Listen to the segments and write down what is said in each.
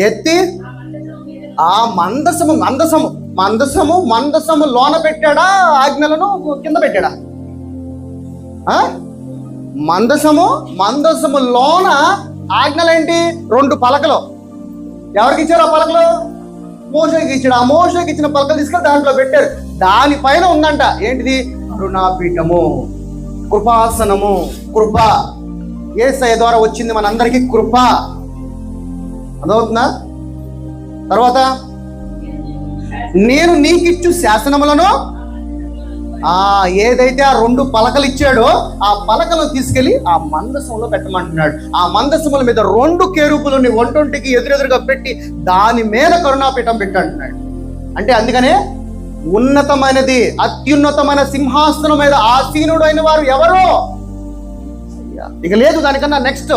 ఎత్తి ఆ మందసము లోన పెట్టాడా, ఆజ్ఞలను కింద పెట్టాడా? మందసము లోన ఆజ్ఞలేంటి? 2 పలకలు. ఎవరికి ఇచ్చారు ఆ పలకలు? మోషేకి ఇచ్చాడు. ఆ మోషేకి ఇచ్చిన పలకలు తీసుకెళ్ళి దాంట్లో పెట్టారు. దానిపైన ఉందంట ఏంటిది? కరుణాపీఠము, కృపాసనము. కృప యేసయ్య ద్వారా వచ్చింది మనందరికీ కృప. అదవుతుందా? తర్వాత నేను నీకిచ్చు శాసనములను, ఏదైతే ఆ 2 పలకలు ఇచ్చాడో ఆ పలకలను తీసుకెళ్లి ఆ మందసంలో పెట్టమంటున్నాడు. ఆ మందసముల మీద 2 కేరూపులని ఒంటొంటికి ఎదురెదురుగా పెట్టి దాని మీద కరుణాపీఠం పెట్టంటున్నాడు. అంటే అందుకనే ఉన్నతమైనది, అత్యున్నతమైన సింహాసనం మీద ఆసీనుడు అయిన వారు ఎవరో ఇక లేదు దానికన్నా నెక్స్ట్.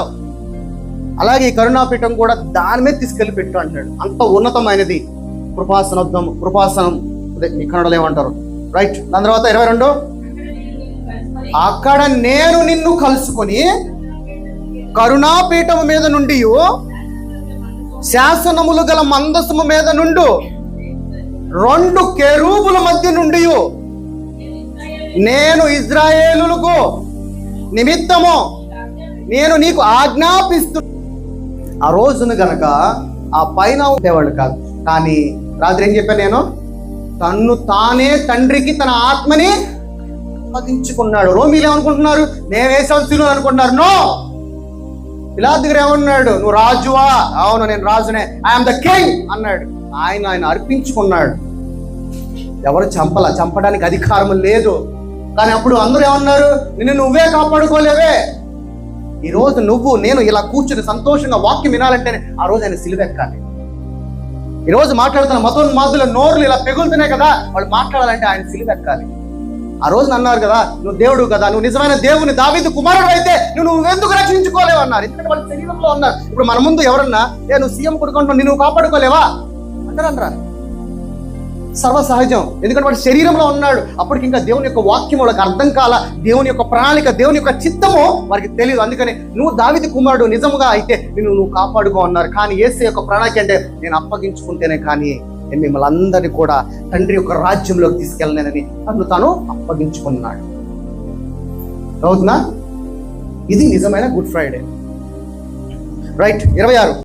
అలాగే ఈ కరుణాపీఠం కూడా దాని మీద తీసుకెళ్లి పెట్టు అంటాడు. అంత ఉన్నతమైనది కృపాసనం. అదే ఈ కన్నడలో ఏమంటారు, రైట్? దాని తర్వాత 22, అక్కడ నేను నిన్ను కలుసుకొని కరుణాపీఠము మీద నుండి శాసనములు గల మందసము మీద నుండి 2 కెరూబుల మధ్య నుండి నేను ఇజ్రాయేలులకు నిమిత్తము నేను నీకు ఆజ్ఞాపిస్తూ. ఆ రోజును గనక ఆ పైన ఉండేవాళ్ళు కాదు, కానీ రాత్రి ఏం చెప్పాను నేను? తన్ను తానే తండ్రికి తన ఆత్మని అప్పగించుకున్నాడు. రోమీలు ఏమనుకుంటున్నారు? నేను వేసవలసిన అనుకుంటున్నారు. నో, పిలాతు దగ్గర ఏమన్నాడు? నువ్వు రాజువా? అవును, నేను రాజునే, ఐఎమ్ ద కింగ్ అన్నాడు. ఆయన అర్పించుకున్నాడు. ఎవరు చంపడానికి అధికారం లేదు. కానీ అప్పుడు అందరూ ఏమన్నారు? నిన్ను నువ్వే కాపాడుకోలేవే. ఈ రోజు నువ్వు నేను ఇలా కూర్చుని సంతోషంగా వాక్యం వినాలంటే ఆ రోజు ఆయన సిలువెక్కాలి. ఈ రోజు మాట్లాడుతున్న మతోన్మాదుల నోర్లు ఇలా పెగులుతున్నాయి కదా, వాళ్ళు మాట్లాడాలంటే ఆయన సిలువెక్కాలి. ఆ రోజున అన్నారు కదా, నువ్వు దేవుడు కదా, నువ్వు నిజమైన దేవుని దావీదు కుమారుడు అయితే నువ్వు ఎందుకు రక్షించుకోలేవు అన్నారు. ఎందుకంటే వాళ్ళ శరీరంలో ఉన్నారు. ఇప్పుడు మన ముందు ఎవరన్నా నువ్వు సీఎం కొడుకుంటున్నావు, నువ్వు కాపాడుకోలేవా అంటారా? సర్వసహజం. ఎందుకంటే వాడు శరీరంలో ఉన్నాడు. అప్పటికి ఇంకా దేవుని యొక్క వాక్యం వాళ్ళకి అర్థం కాల, దేవుని యొక్క ప్రణాళిక, దేవుని యొక్క చిత్తము వారికి తెలియదు. అందుకని నువ్వు దావీదు కుమారుడు నిజముగా అయితే నువ్వు కాపాడుకో అన్నారు. కానీ యేసు యొక్క ప్రణాళిక అంటే నేను అప్పగించుకుంటేనే కానీ నేను మిమ్మల్ని అందరినీ కూడా తండ్రి యొక్క రాజ్యంలోకి తీసుకెళ్ళలేనని తాను అప్పగించుకున్నాడు. అవుతుందా? ఇది నిజమైన గుడ్ ఫ్రైడే, రైట్? 26